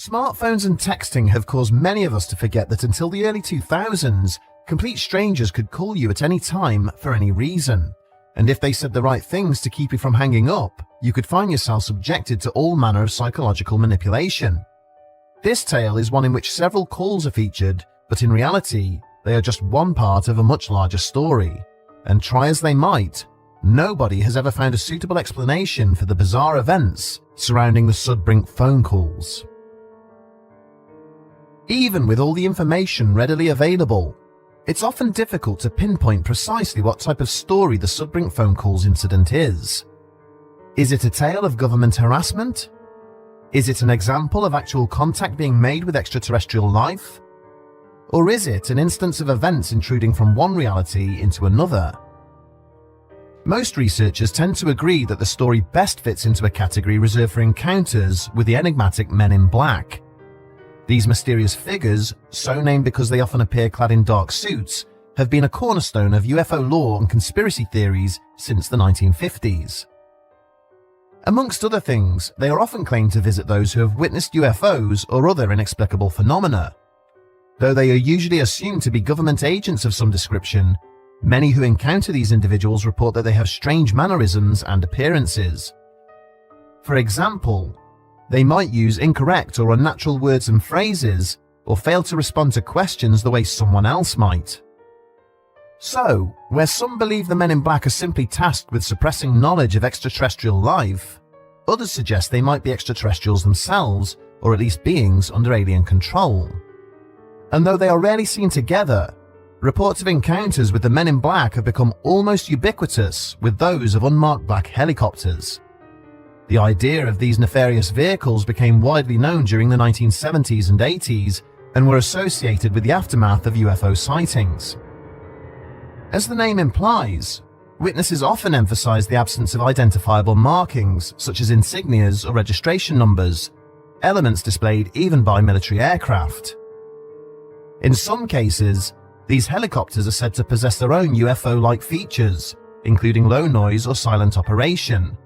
Smartphones and texting have caused many of us to forget that until the early 2000s, complete strangers could call you at any time for any reason. And if they said the right things to keep you from hanging up, you could find yourself subjected to all manner of psychological manipulation. This tale is one in which several calls are featured, but in reality, they are just one part of a much larger story. And try as they might, nobody has ever found a suitable explanation for the bizarre events surrounding the Sudbrink phone calls. Even with all the information readily available, it's often difficult to pinpoint precisely what type of story the Sudbrink phone calls incident is. Is it a tale of government harassment? Is it an example of actual contact being made with extraterrestrial life? Or is it an instance of events intruding from one reality into another? Most researchers tend to agree that the story best fits into a category reserved for encounters with the enigmatic men in black. These mysterious figures, so named because they often appear clad in dark suits, have been a cornerstone of UFO lore and conspiracy theories since the 1950s. Amongst other things, they are often claimed to visit those who have witnessed UFOs or other inexplicable phenomena. Though they are usually assumed to be government agents of some description, many who encounter these individuals report that they have strange mannerisms and appearances. For example, they might use incorrect or unnatural words and phrases, or fail to respond to questions the way someone else might. So, where some believe the men in black are simply tasked with suppressing knowledge of extraterrestrial life, others suggest they might be extraterrestrials themselves, or at least beings under alien control. And though they are rarely seen together, reports of encounters with the men in black have become almost ubiquitous with those of unmarked black helicopters. The idea of these nefarious vehicles became widely known during the 1970s and 80s and were associated with the aftermath of UFO sightings. As the name implies, witnesses often emphasize the absence of identifiable markings such as insignias or registration numbers, elements displayed even by military aircraft. In some cases, these helicopters are said to possess their own UFO-like features, including low noise or silent operation.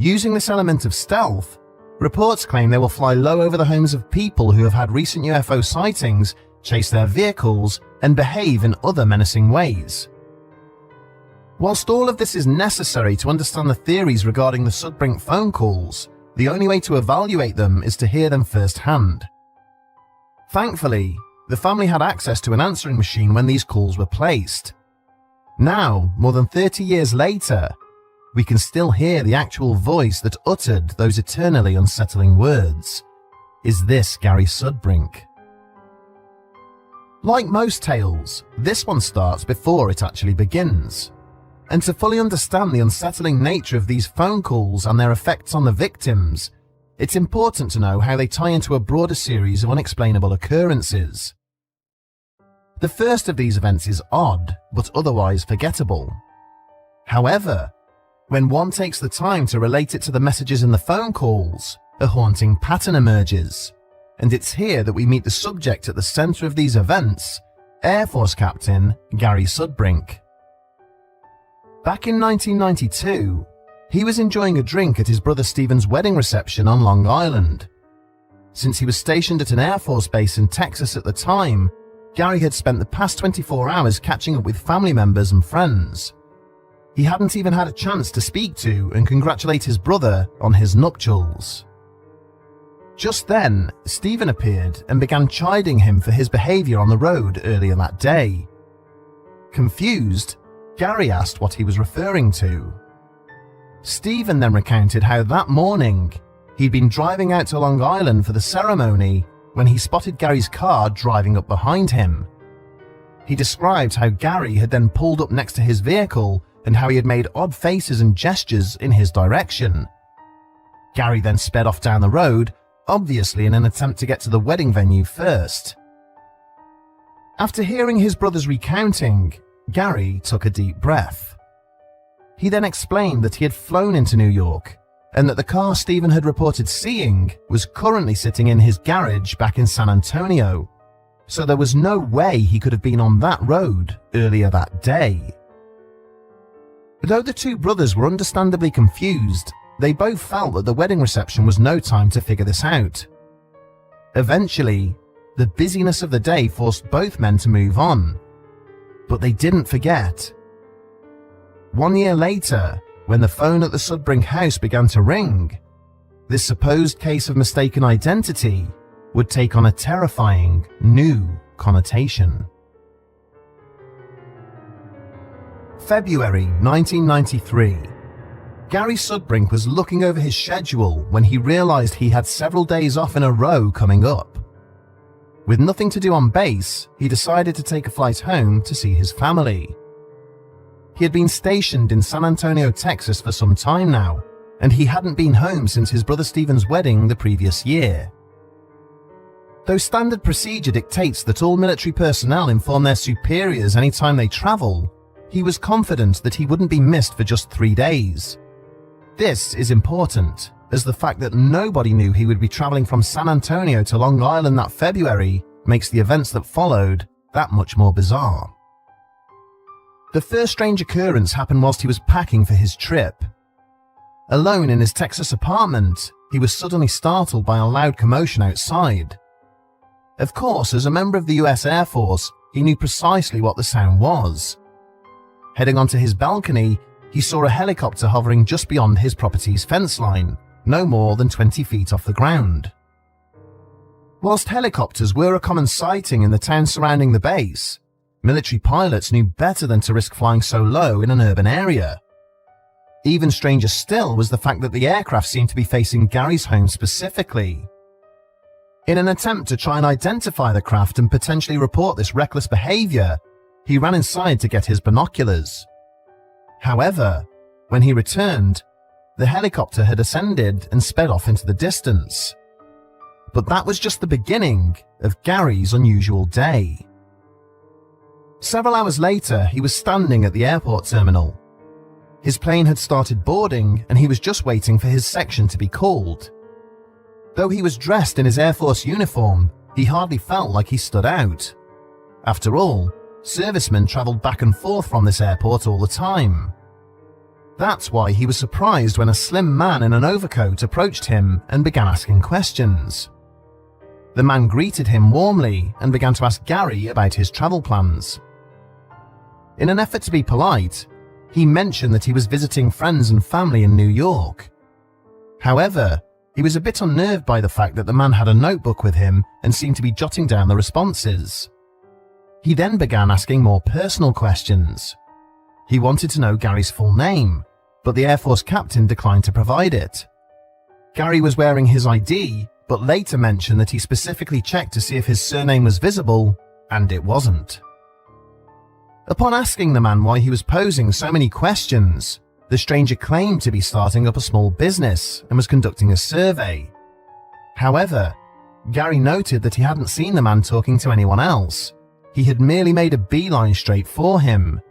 Using this element of stealth, reports claim they will fly low over the homes of people who have had recent UFO sightings, chase their vehicles, and behave in other menacing ways. Whilst all of this is necessary to understand the theories regarding the Sudbrink phone calls, the only way to evaluate them is to hear them firsthand. Thankfully, the family had access to an answering machine when these calls were placed. Now, more than 30 years later, we can still hear the actual voice that uttered those eternally unsettling words. Is this Gary Sudbrink? Like most tales, this one starts before it actually begins. And to fully understand the unsettling nature of these phone calls and their effects on the victims, it's important to know how they tie into a broader series of unexplainable occurrences. The first of these events is odd, but otherwise forgettable. However, when one takes the time to relate it to the messages in the phone calls, a haunting pattern emerges. And it's here that we meet the subject at the center of these events, Air Force Captain Gary Sudbrink. Back in 1992, he was enjoying a drink at his brother Stephen's wedding reception on Long Island. Since he was stationed at an Air Force base in Texas at the time, Gary had spent the past 24 hours catching up with family members and friends. He hadn't even had a chance to speak to and congratulate his brother on his nuptials. Just then, Stephen appeared and began chiding him for his behavior on the road earlier that day. Confused, Gary asked what he was referring to. Stephen then recounted how that morning, he'd been driving out to Long Island for the ceremony when he spotted Gary's car driving up behind him. He described how Gary had then pulled up next to his vehicle and how he had made odd faces and gestures in his direction. Gary then sped off down the road, obviously in an attempt to get to the wedding venue first. After hearing his brother's recounting, Gary took a deep breath. He then explained that he had flown into New York and that the car Stephen had reported seeing was currently sitting in his garage back in San Antonio, so there was no way he could have been on that road earlier that day. Though the two brothers were understandably confused, they both felt that the wedding reception was no time to figure this out. Eventually, the busyness of the day forced both men to move on, but they didn't forget. 1 year later, when the phone at the Sudbrink house began to ring, this supposed case of mistaken identity would take on a terrifying new connotation. February 1993. Gary Sudbrink was looking over his schedule when he realized he had several days off in a row coming up. With nothing to do on base, he decided to take a flight home to see his family. He had been stationed in San Antonio, Texas for some time now, and he hadn't been home since his brother Stephen's wedding the previous year. Though standard procedure dictates that all military personnel inform their superiors anytime they travel, he was confident that he wouldn't be missed for just 3 days. This is important, as the fact that nobody knew he would be traveling from San Antonio to Long Island that February makes the events that followed that much more bizarre. The first strange occurrence happened whilst he was packing for his trip. Alone in his Texas apartment, he was suddenly startled by a loud commotion outside. Of course, as a member of the US Air Force, he knew precisely what the sound was. Heading onto his balcony, he saw a helicopter hovering just beyond his property's fence line, no more than 20 feet off the ground. Whilst helicopters were a common sighting in the town surrounding the base, military pilots knew better than to risk flying so low in an urban area. Even stranger still was the fact that the aircraft seemed to be facing Gary's home specifically. In an attempt to try and identify the craft and potentially report this reckless behavior, he ran inside to get his binoculars. However, when he returned, the helicopter had ascended and sped off into the distance. But that was just the beginning of Gary's unusual day. Several hours later, he was standing at the airport terminal. His plane had started boarding and he was just waiting for his section to be called. Though he was dressed in his Air Force uniform, he hardly felt like he stood out. After all, servicemen traveled back and forth from this airport all the time. That's why he was surprised when a slim man in an overcoat approached him and began asking questions. The man greeted him warmly and began to ask Gary about his travel plans. In an effort to be polite, he mentioned that he was visiting friends and family in New York. However, he was a bit unnerved by the fact that the man had a notebook with him and seemed to be jotting down the responses. He then began asking more personal questions. He wanted to know Gary's full name, but the Air Force captain declined to provide it. Gary was wearing his ID, but later mentioned that he specifically checked to see if his surname was visible, and it wasn't. Upon asking the man why he was posing so many questions, the stranger claimed to be starting up a small business and was conducting a survey. However, Gary noted that he hadn't seen the man talking to anyone else. He had merely made a beeline straight for him.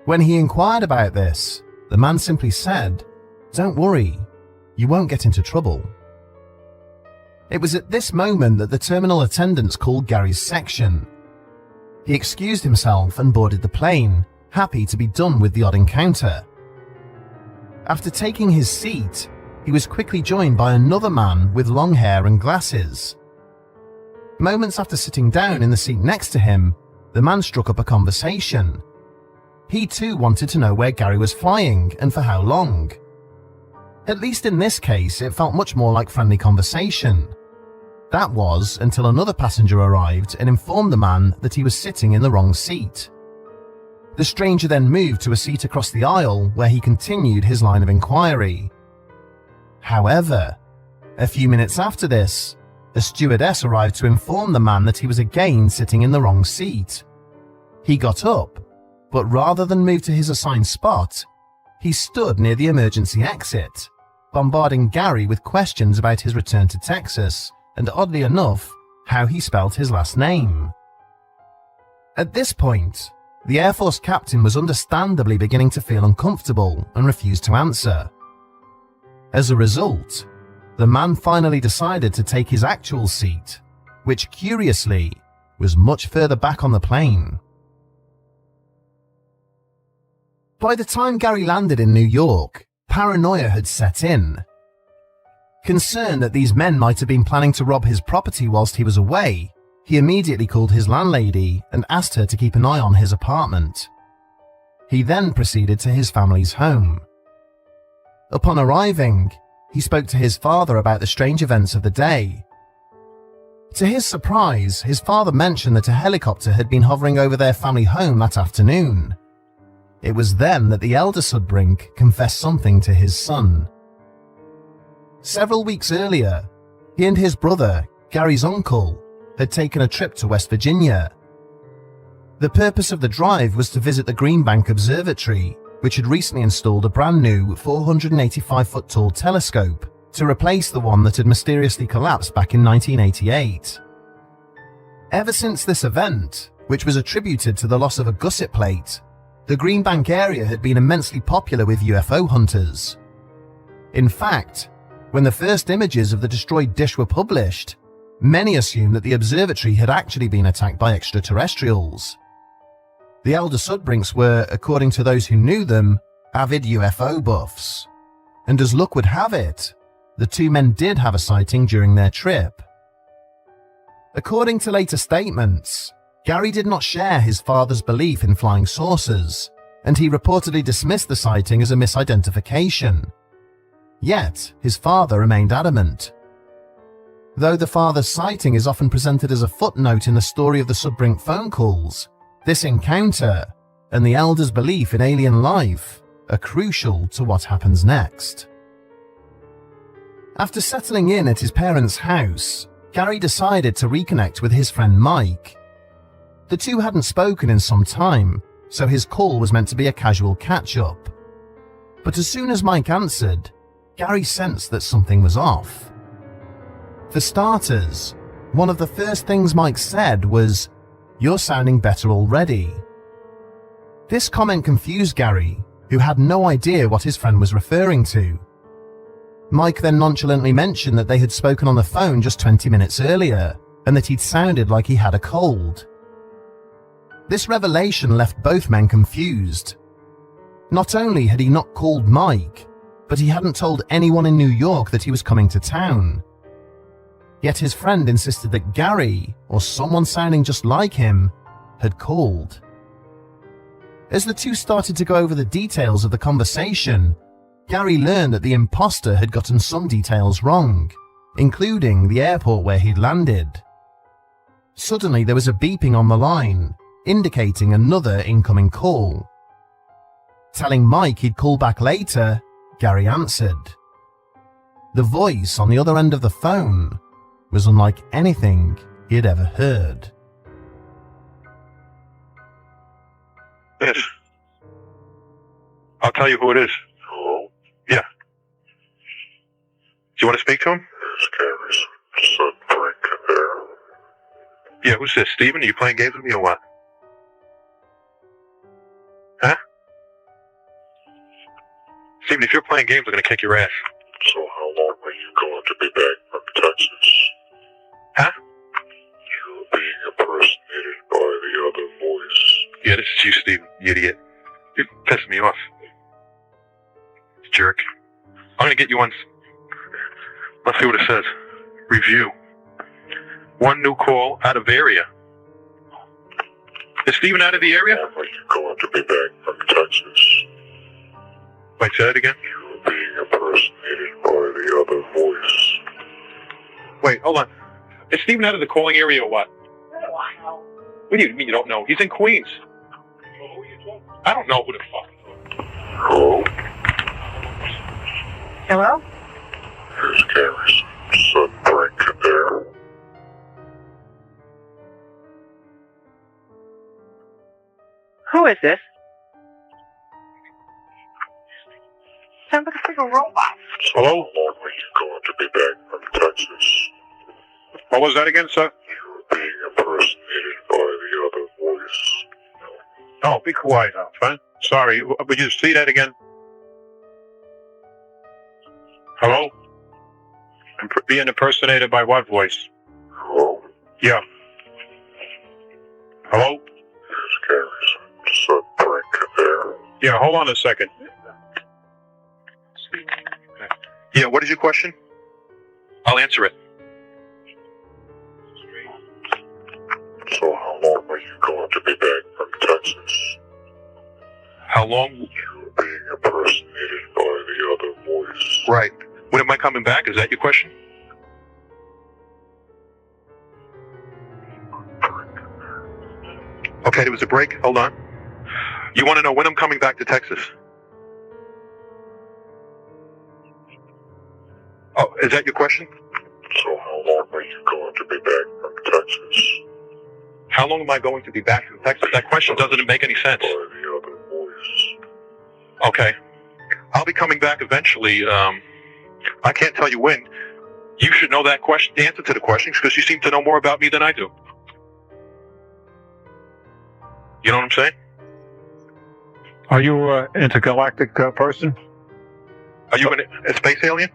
When he inquired about this, the man simply said, "Don't worry, you won't get into trouble." It was at this moment that the terminal attendants called Gary's section. He excused himself and boarded the plane, happy to be done with the odd encounter. After taking his seat, he was quickly joined by another man with long hair and glasses. Moments after sitting down in the seat next to him, the man struck up a conversation. He too wanted to know where Gary was flying and for how long. At least in this case, it felt much more like friendly conversation. That was until another passenger arrived and informed the man that he was sitting in the wrong seat. The stranger then moved to a seat across the aisle where he continued his line of inquiry. However, a few minutes after this, a stewardess arrived to inform the man that he was again sitting in the wrong seat. He got up, but rather than move to his assigned spot, he stood near the emergency exit, bombarding Gary with questions about his return to Texas and, oddly enough, how he spelt his last name. At this point, the Air Force captain was understandably beginning to feel uncomfortable and refused to answer. As a result, the man finally decided to take his actual seat, which curiously was much further back on the plane. By the time Gary landed in New York, paranoia had set in. Concerned that these men might have been planning to rob his property whilst he was away, he immediately called his landlady and asked her to keep an eye on his apartment. He then proceeded to his family's home. Upon arriving, he spoke to his father about the strange events of the day. To his surprise, his father mentioned that a helicopter had been hovering over their family home that afternoon. It was then that the elder Sudbrink confessed something to his son. Several weeks earlier, he and his brother, Gary's uncle, had taken a trip to West Virginia. The purpose of the drive was to visit the Green Bank Observatory, which had recently installed a brand new 485-foot tall telescope to replace the one that had mysteriously collapsed back in 1988. Ever since this event, which was attributed to the loss of a gusset plate, the Green Bank area had been immensely popular with UFO hunters. In fact, when the first images of the destroyed dish were published, many assumed that the observatory had actually been attacked by extraterrestrials. The elder Sudbrinks were, according to those who knew them, avid UFO buffs. And as luck would have it, the two men did have a sighting during their trip. According to later statements, Gary did not share his father's belief in flying saucers, and he reportedly dismissed the sighting as a misidentification. Yet, his father remained adamant. Though the father's sighting is often presented as a footnote in the story of the Sudbrink phone calls, this encounter, and the elder's belief in alien life, are crucial to what happens next. After settling in at his parents' house, Gary decided to reconnect with his friend Mike. The two hadn't spoken in some time, so his call was meant to be a casual catch-up. But as soon as Mike answered, Gary sensed that something was off. For starters, one of the first things Mike said was, "You're sounding better already." This comment confused Gary, who had no idea what his friend was referring to. Mike then nonchalantly mentioned that they had spoken on the phone just 20 minutes earlier, and that he'd sounded like he had a cold. This revelation left both men confused. Not only had he not called Mike, but he hadn't told anyone in New York that he was coming to town. Yet his friend insisted that Gary, or someone sounding just like him, had called. As the two started to go over the details of the conversation, Gary learned that the imposter had gotten some details wrong, including the airport where he'd landed. Suddenly there was a beeping on the line, indicating another incoming call. Telling Mike he'd call back later, Gary answered. The voice on the other end of the phone was unlike anything he had ever heard. Yes. I'll tell you who it is. Hello? Yeah. Do you want to speak to him? It's Gary's Sudbrink there. Yeah, who's this? Steven? Are you playing games with me or what? Huh? Steven, if you're playing games, I'm going to kick your ass. So how long are you going to be back from Texas? Huh? You're being impersonated by the other voice. Yeah, this is you, Steven, you idiot. You're pissing me off. Jerk. I'm going to get you on. Let's see what it says. Review. One new call out of area. Is Steven out of the area? How long are you going to be back from Texas? Wait, say that again? You're being impersonated by the other voice. Wait, hold on. Is Steven out of the calling area or what? What do you mean you don't know? He's in Queens. I don't know who the fuck. Hello? Hello? Here's Gary's Sudbrink there. Who is this? Sounds like a freaking robot. So how long are you going to be back from Texas? What was that again, sir? You're being impersonated by the other voice. Oh, be quiet, huh? Sorry, would you see that again? Hello? Being impersonated by what voice? Hello? Yeah. Hello? Here's Gary's Sudbrink there. Yeah, hold on a second. Yeah, what is your question? I'll answer it. So how long are you going to be back from Texas? How long? You're being impersonated by the other voice. Right. When am I coming back? Is that your question? Okay, there was a break. Hold on. You want to know when I'm coming back to Texas? Oh, is that your question? So how long are you going to be back from Texas? How long am I going to be back from Texas? That question doesn't make any sense. By the other voice. Okay. I'll be coming back eventually. I can't tell you when. You should know that question, the answer to the questions, because you seem to know more about me than I do. You know what I'm saying? Are you an intergalactic person? Are you a space alien?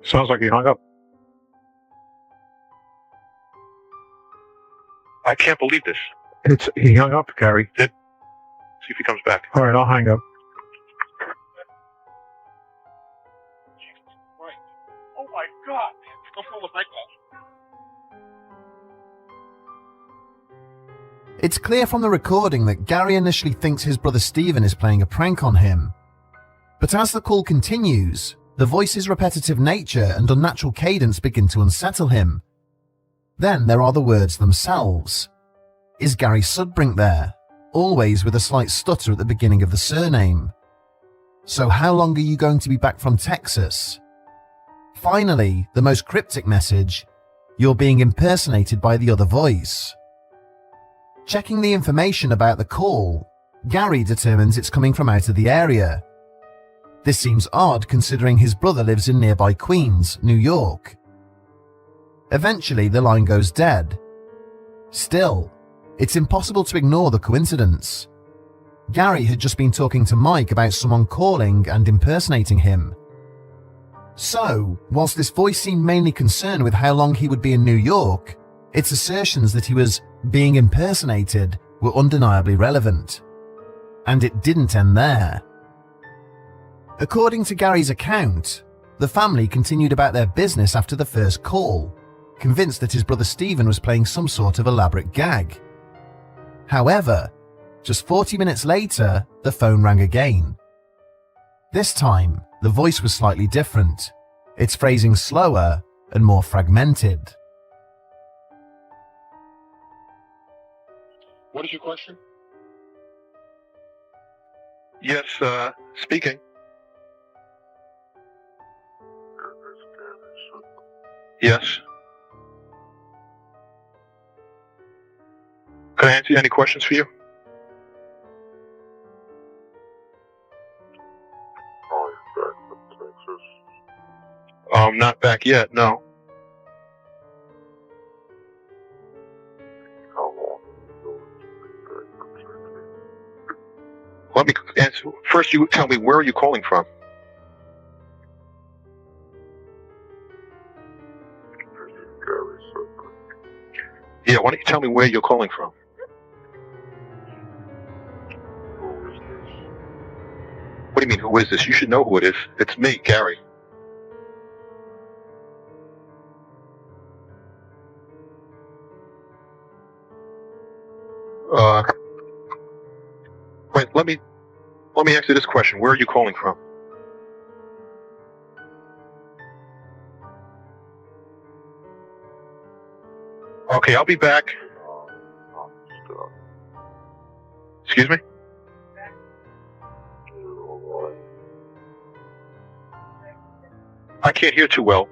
Sounds like you hung up. I can't believe this. He hung up, Gary. See if he comes back. All right, I'll hang up. Oh my God! It's clear from the recording that Gary initially thinks his brother Stephen is playing a prank on him. But as the call continues, the voice's repetitive nature and unnatural cadence begin to unsettle him. Then there are the words themselves. Is Gary Sudbrink there? Always with a slight stutter at the beginning of the surname. So how long are you going to be back from Texas? Finally, the most cryptic message, you're being impersonated by the other voice. Checking the information about the call, Gary determines it's coming from out of the area. This seems odd considering his brother lives in nearby Queens, New York. Eventually, the line goes dead. Still, it's impossible to ignore the coincidence. Gary had just been talking to Mike about someone calling and impersonating him. So, whilst this voice seemed mainly concerned with how long he would be in New York, its assertions that he was being impersonated were undeniably relevant. And it didn't end there. According to Gary's account, the family continued about their business after the first call, convinced that his brother Stephen was playing some sort of elaborate gag. However, just 40 minutes later, the phone rang again. This time, the voice was slightly different, its phrasing slower and more fragmented. What is your question? Yes, speaking. Yes. Can I answer any questions for you? Are you back from Texas? Not back yet, no. How long are you going to be back from Texas? Let me answer. First, you tell me, where are you calling from? This is Gary Sudbrink. Yeah, why don't you tell me where you're calling from? Who is this? What do you mean, who is this? You should know who it is. It's me, Gary. Wait, let me ask you this question. Where are you calling from? Okay, I'll be back. Stop. Excuse me? You're alright. I can't hear too well.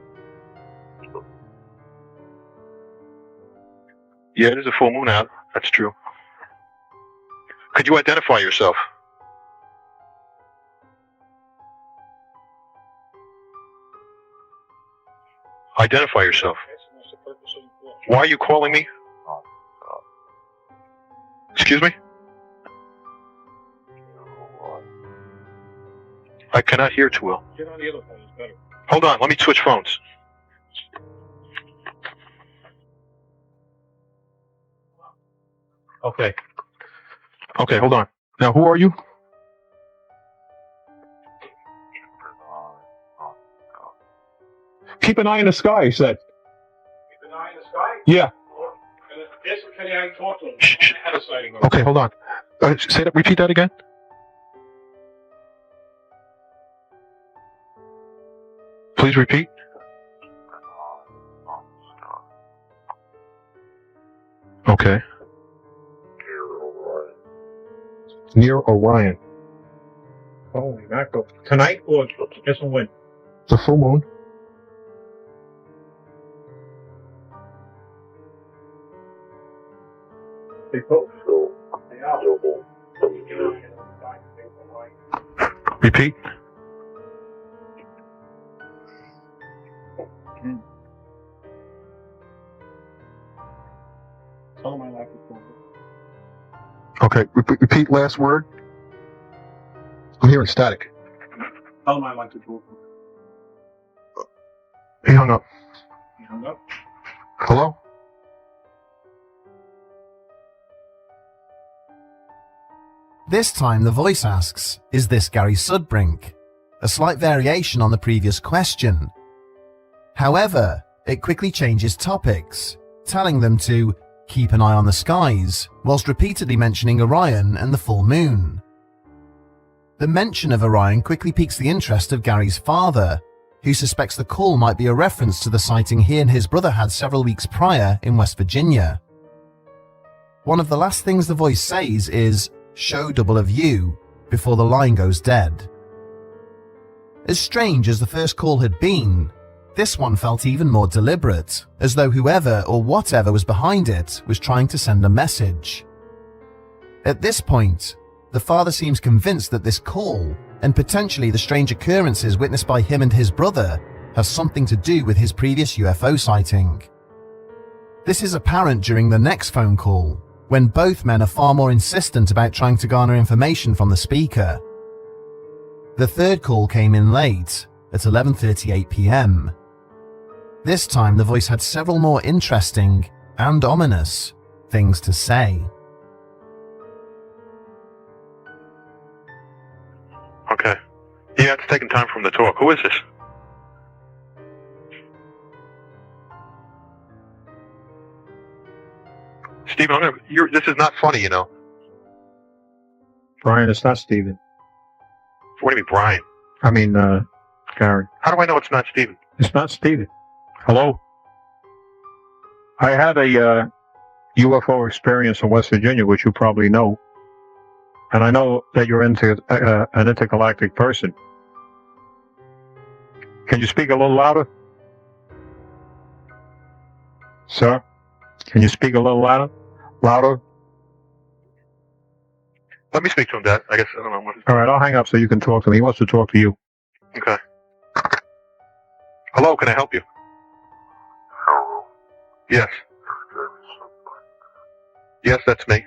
Yeah, there's a full moon out. That's true. Could you identify yourself? Identify yourself. Why are you calling me? Excuse me? I cannot hear too well. Get on the other phone, it's better. Hold on, let me switch phones. Okay. Okay, hold on. Now, who are you? Keep an eye in the sky, he said. Keep an eye in the sky? Yeah. This Kenny, I talked to him. Shh. I had a sighting. Okay, hold on. Say that. Repeat that again. Please repeat. Okay. Near Orion. Holy mackerel. Tonight or guess when? The full moon. They both. They are. Repeat. Tell them I like it. Okay. Repeat last word. I'm hearing static. Tell them I like to talk. He hung up. He hung up. Hello? This time the voice asks, "Is this Gary Sudbrink?" A slight variation on the previous question. However, it quickly changes topics, telling them to keep an eye on the skies, whilst repeatedly mentioning Orion and the full moon. The mention of Orion quickly piques the interest of Gary's father, who suspects the call might be a reference to the sighting he and his brother had several weeks prior in West Virginia. One of the last things the voice says is, "Show double of you," before the line goes dead. As strange as the first call had been, this one felt even more deliberate, as though whoever or whatever was behind it was trying to send a message. At this point, the father seems convinced that this call, and potentially the strange occurrences witnessed by him and his brother, has something to do with his previous UFO sighting. This is apparent during the next phone call, when both men are far more insistent about trying to garner information from the speaker. The third call came in late, at 11:38 p.m. This time the voice had several more interesting, and ominous, things to say. Okay. Yeah, it's taking time for him to talk. Who is this? Stephen, this is not funny, you know. Brian, it's not Steven. What do you mean, Brian? I mean, Gary. How do I know it's not Stephen? It's not Steven. Hello? I had a UFO experience in West Virginia, which you probably know. And I know that you're into an intergalactic person. Can you speak a little louder? Sir? Can you speak a little louder? Louder? Let me speak to him, Dad. I guess, I don't know what. All right, I'll hang up so you can talk to him. He wants to talk to you. Okay. Hello, can I help you? Hello. Yes. Yes, that's me.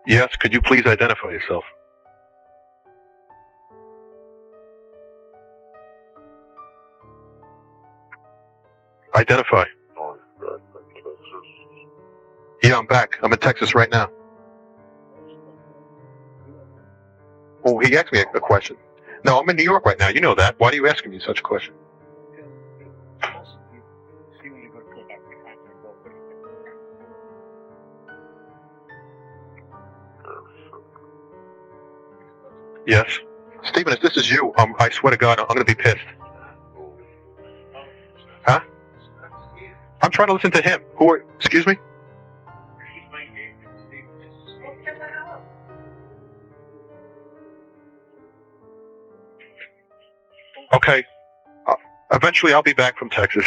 Yes, could you please identify yourself? Identify. Yeah, I'm back. I'm in Texas right now. Oh, he asked me a question. No, I'm in New York right now. You know that. Why are you asking me such a question? Yes. Stephen, if this is you, I swear to God, I'm going to be pissed. Huh? I'm trying to listen to him. Excuse me? Okay. Eventually I'll be back from Texas.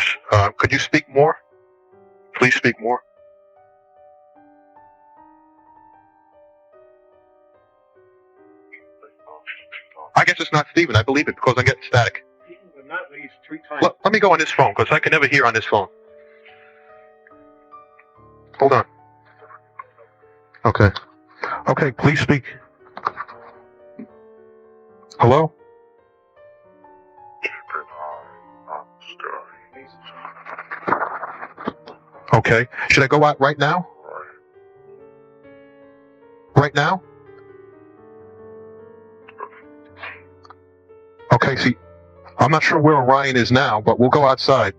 Could you speak more? Please speak more. I guess it's not Stephen. I believe it because I get static. Let me go on this phone because I can never hear on this phone. Hold on. Okay. Okay, please speak. Hello? Keep an eye on the sky. Okay. Should I go out right now? Right now? Tracy, I'm not sure where Orion is now, but we'll go outside.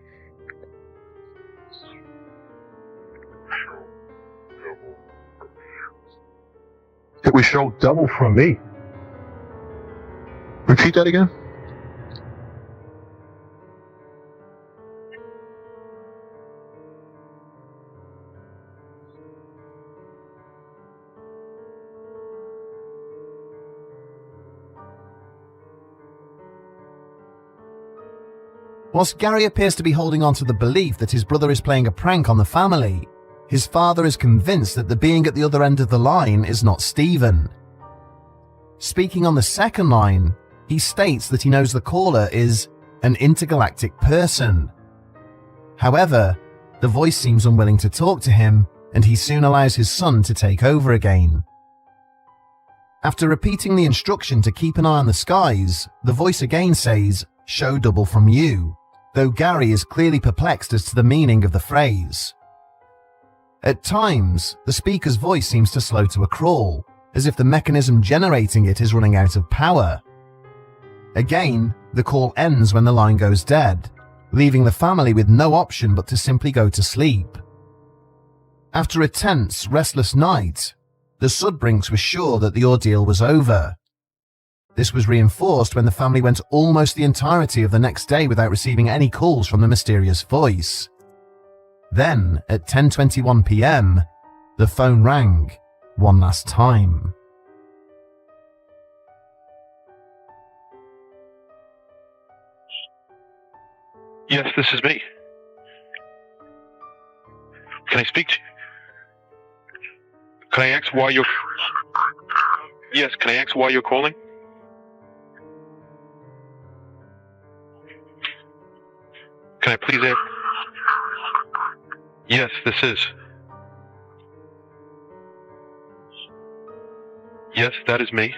It was show double from me. Repeat that again? Whilst Gary appears to be holding on to the belief that his brother is playing a prank on the family, his father is convinced that the being at the other end of the line is not Stephen. Speaking on the second line, he states that he knows the caller is an intergalactic person. However, the voice seems unwilling to talk to him, and he soon allows his son to take over again. After repeating the instruction to keep an eye on the skies, the voice again says, "Show double from you," though Gary is clearly perplexed as to the meaning of the phrase. At times, the speaker's voice seems to slow to a crawl, as if the mechanism generating it is running out of power. Again, the call ends when the line goes dead, leaving the family with no option but to simply go to sleep. After a tense, restless night, the Sudbrinks were sure that the ordeal was over. This was reinforced when the family went almost the entirety of the next day without receiving any calls from the mysterious voice. Then, at 10:21 p.m., the phone rang one last time. Yes, this is me. Can I speak to you? Can I ask why you're... Yes, can I ask why you're calling? Can I please ask... Yes, this is. Yes, that is me.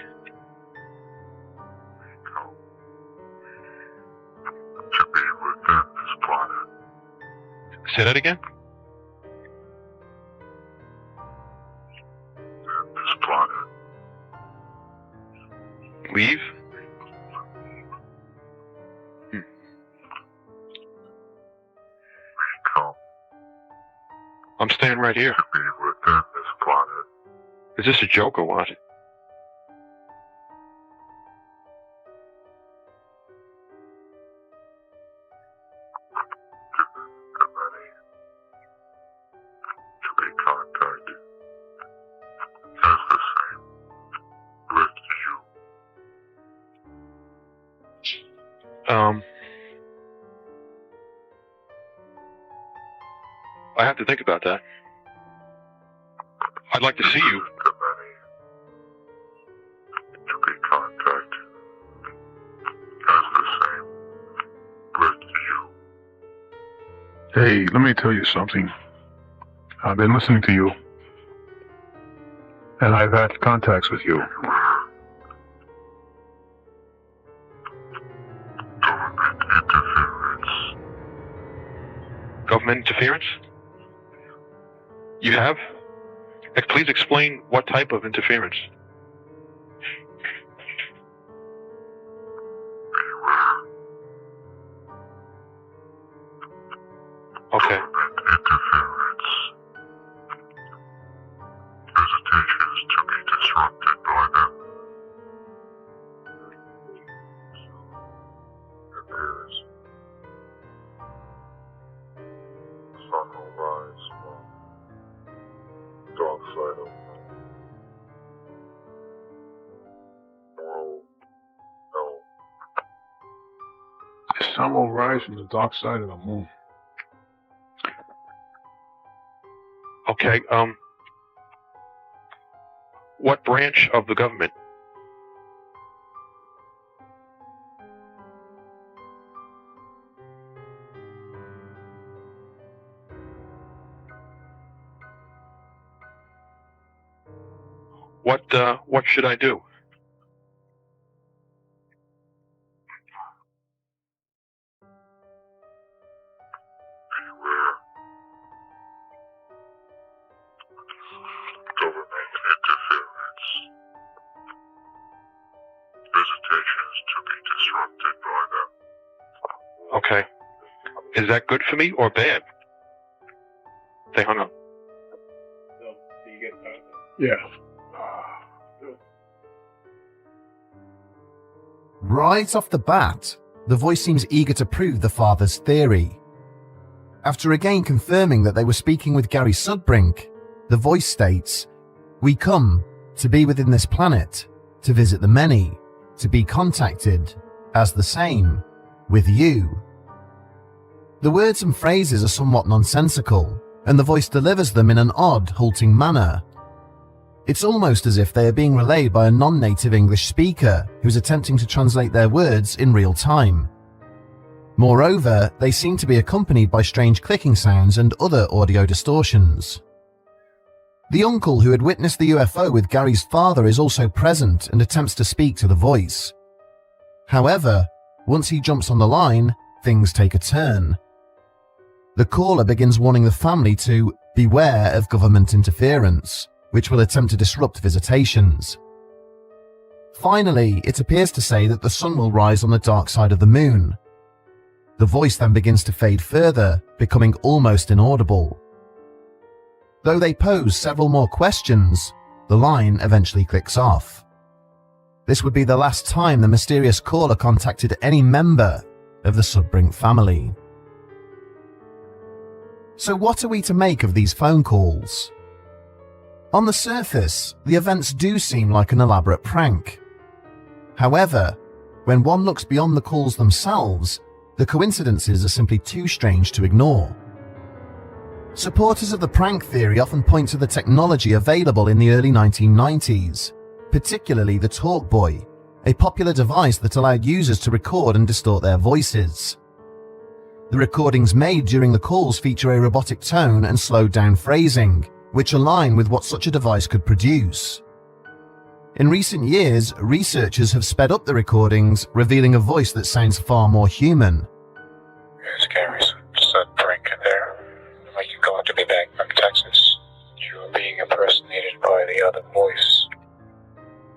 To be within this planet. Say that again? This planet. Leave? Come I'm staying right here. to be within this planet. Is this a joke or what? The many. To be contacted. As the same with you. I have to think about that. I'd like to see you. The many. To be contacted. As the same with you. Hey, let me tell you something. I've been listening to you, and I've had contacts with you. Government interference. Government interference? You have? Please explain what type of interference. Okay. Government interference. Visitations to be disrupted by them. Appears. Sun will rise from dark side of the moon. World, no. The sun will rise from the dark side of the moon. Okay, what branch of the government? What should I do? Beware. Government interference. Visitations to be disrupted by Okay. Is that good for me or bad? They hung up. Yeah. Right off the bat, the voice seems eager to prove the father's theory. After again confirming that they were speaking with Gary Sudbrink, the voice states, "We come to be within this planet, to visit the many, to be contacted as the same with you." The words and phrases are somewhat nonsensical, and the voice delivers them in an odd, halting manner. It's almost as if they are being relayed by a non-native English speaker who's attempting to translate their words in real time. Moreover, they seem to be accompanied by strange clicking sounds and other audio distortions. The uncle who had witnessed the UFO with Gary's father is also present and attempts to speak to the voice. However, once he jumps on the line, things take a turn. The caller begins warning the family to beware of government interference, which will attempt to disrupt visitations. Finally, it appears to say that the sun will rise on the dark side of the moon. The voice then begins to fade further, becoming almost inaudible. Though they pose several more questions, the line eventually clicks off. This would be the last time the mysterious caller contacted any member of the Sudbrink family. So what are we to make of these phone calls? On the surface, the events do seem like an elaborate prank. However, when one looks beyond the calls themselves, the coincidences are simply too strange to ignore. Supporters of the prank theory often point to the technology available in the early 1990s, particularly the TalkBoy, a popular device that allowed users to record and distort their voices. The recordings made during the calls feature a robotic tone and slowed down phrasing, which align with what such a device could produce. In recent years, researchers have sped up the recordings, revealing a voice that sounds far more human. It's Gary Sudbrink there. Like you going to be back from Texas. You are being impersonated by the other voice.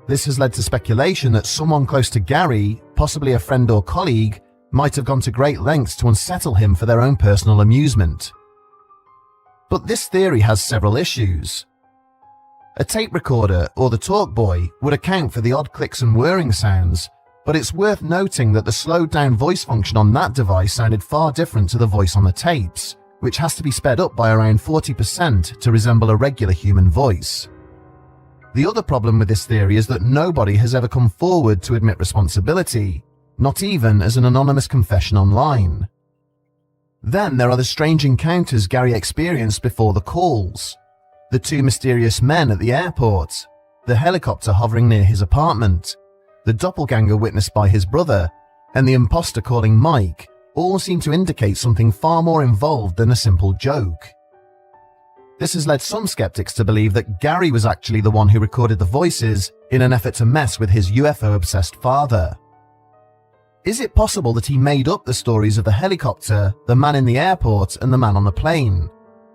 This has led to speculation that someone close to Gary, possibly a friend or colleague, might have gone to great lengths to unsettle him for their own personal amusement. But this theory has several issues. A tape recorder or the TalkBoy would account for the odd clicks and whirring sounds, but it's worth noting that the slowed down voice function on that device sounded far different to the voice on the tapes, which has to be sped up by around 40% to resemble a regular human voice. The other problem with this theory is that nobody has ever come forward to admit responsibility, not even as an anonymous confession online. Then there are the strange encounters Gary experienced before the calls. The two mysterious men at the airport, the helicopter hovering near his apartment, the doppelganger witnessed by his brother, and the imposter calling Mike all seem to indicate something far more involved than a simple joke. This has led some skeptics to believe that Gary was actually the one who recorded the voices in an effort to mess with his UFO-obsessed father. Is it possible that he made up the stories of the helicopter, the man in the airport, and the man on the plane,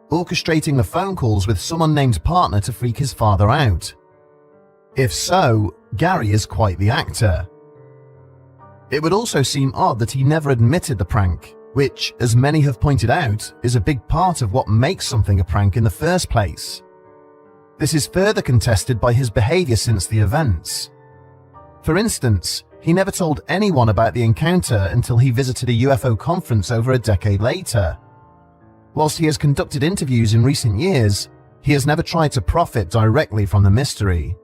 orchestrating the phone calls with some unnamed partner to freak his father out? If so, Gary is quite the actor. It would also seem odd that he never admitted the prank, which, as many have pointed out, is a big part of what makes something a prank in the first place. This is further contested by his behavior since the events. For instance, he never told anyone about the encounter until he visited a UFO conference over a decade later. Whilst he has conducted interviews in recent years, he has never tried to profit directly from the mystery.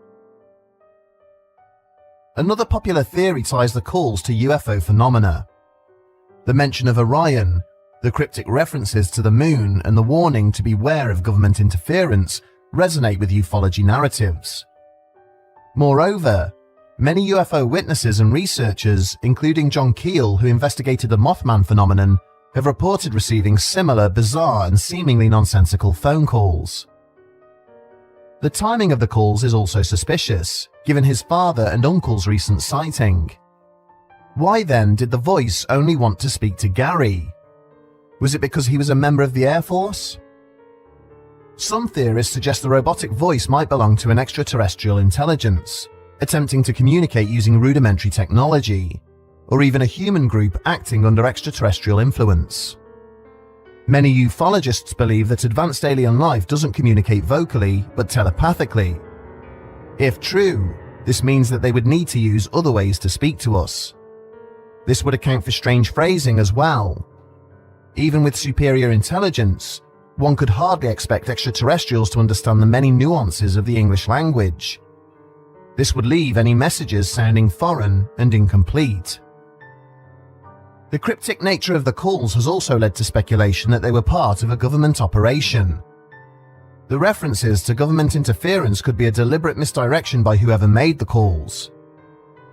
Another popular theory ties the calls to UFO phenomena. The mention of Orion, the cryptic references to the moon, and the warning to beware of government interference resonate with ufology narratives. Moreover, many UFO witnesses and researchers, including John Keel, who investigated the Mothman phenomenon, have reported receiving similar bizarre and seemingly nonsensical phone calls. The timing of the calls is also suspicious, given his father and uncle's recent sighting. Why then did the voice only want to speak to Gary? Was it because he was a member of the Air Force? Some theorists suggest the robotic voice might belong to an extraterrestrial intelligence, attempting to communicate using rudimentary technology, or even a human group acting under extraterrestrial influence. Many ufologists believe that advanced alien life doesn't communicate vocally, but telepathically. If true, this means that they would need to use other ways to speak to us. This would account for strange phrasing as well. Even with superior intelligence, one could hardly expect extraterrestrials to understand the many nuances of the English language. This would leave any messages sounding foreign and incomplete. The cryptic nature of the calls has also led to speculation that they were part of a government operation. The references to government interference could be a deliberate misdirection by whoever made the calls.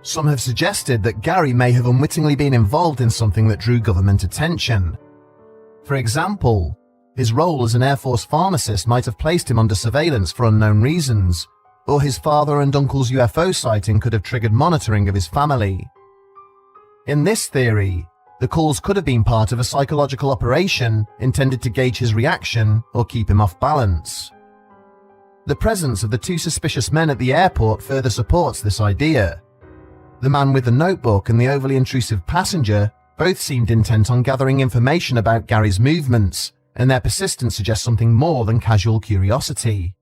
Some have suggested that Gary may have unwittingly been involved in something that drew government attention. For example, his role as an Air Force pharmacist might have placed him under surveillance for unknown reasons, or his father and uncle's UFO sighting could have triggered monitoring of his family. In this theory, the calls could have been part of a psychological operation intended to gauge his reaction or keep him off balance. The presence of the two suspicious men at the airport further supports this idea. The man with the notebook and the overly intrusive passenger both seemed intent on gathering information about Gary's movements, and their persistence suggests something more than casual curiosity.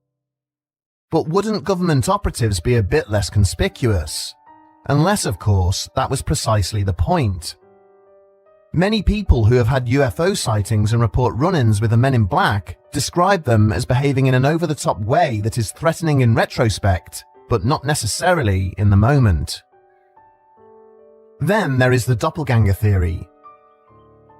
But wouldn't government operatives be a bit less conspicuous? Unless, of course, that was precisely the point. Many people who have had UFO sightings and report run-ins with the men in black describe them as behaving in an over-the-top way that is threatening in retrospect, but not necessarily in the moment. Then there is the doppelganger theory.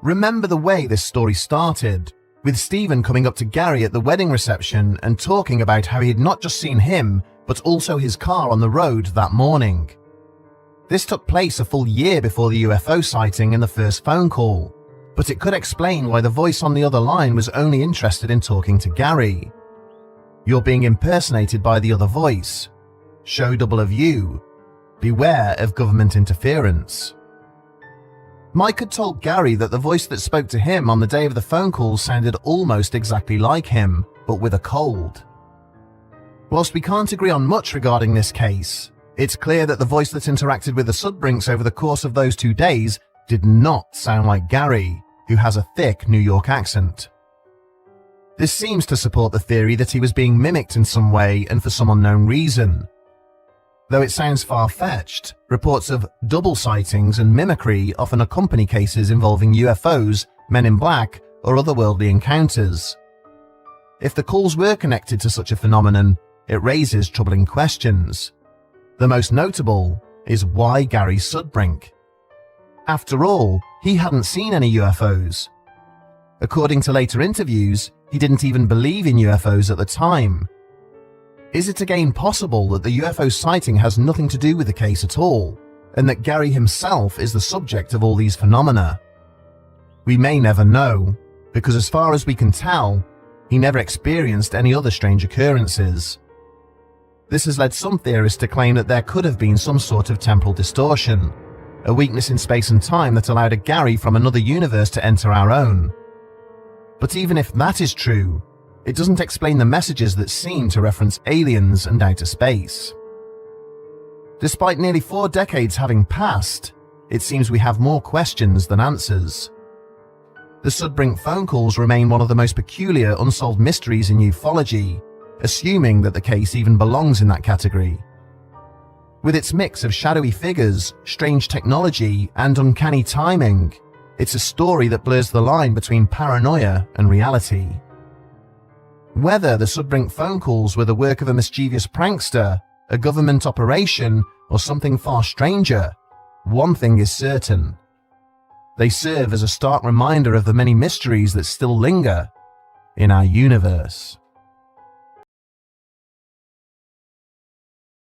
Remember the way this story started, with Stephen coming up to Gary at the wedding reception and talking about how he had not just seen him, but also his car on the road that morning. This took place a full year before the UFO sighting and the first phone call, but it could explain why the voice on the other line was only interested in talking to Gary. You're being impersonated by the other voice. Show double of you. Beware of government interference. Mike had told Gary that the voice that spoke to him on the day of the phone call sounded almost exactly like him, but with a cold. Whilst we can't agree on much regarding this case, it's clear that the voice that interacted with the Sudbrinks over the course of those 2 days did not sound like Gary, who has a thick New York accent. This seems to support the theory that he was being mimicked in some way and for some unknown reason. Though it sounds far-fetched, reports of double sightings and mimicry often accompany cases involving UFOs, men in black, or otherworldly encounters. If the calls were connected to such a phenomenon, it raises troubling questions. The most notable is why Gary Sudbrink? After all, he hadn't seen any UFOs. According to later interviews, he didn't even believe in UFOs at the time. Is it again possible that the UFO sighting has nothing to do with the case at all, and that Gary himself is the subject of all these phenomena? We may never know, because as far as we can tell, he never experienced any other strange occurrences. This has led some theorists to claim that there could have been some sort of temporal distortion, a weakness in space and time that allowed a Gary from another universe to enter our own. But even if that is true, it doesn't explain the messages that seem to reference aliens and outer space. Despite nearly 4 decades having passed, it seems we have more questions than answers. The Sudbrink phone calls remain one of the most peculiar unsolved mysteries in ufology, assuming that the case even belongs in that category. With its mix of shadowy figures, strange technology, and uncanny timing, it's a story that blurs the line between paranoia and reality. Whether the Sudbrink phone calls were the work of a mischievous prankster, a government operation, or something far stranger, one thing is certain. They serve as a stark reminder of the many mysteries that still linger in our universe.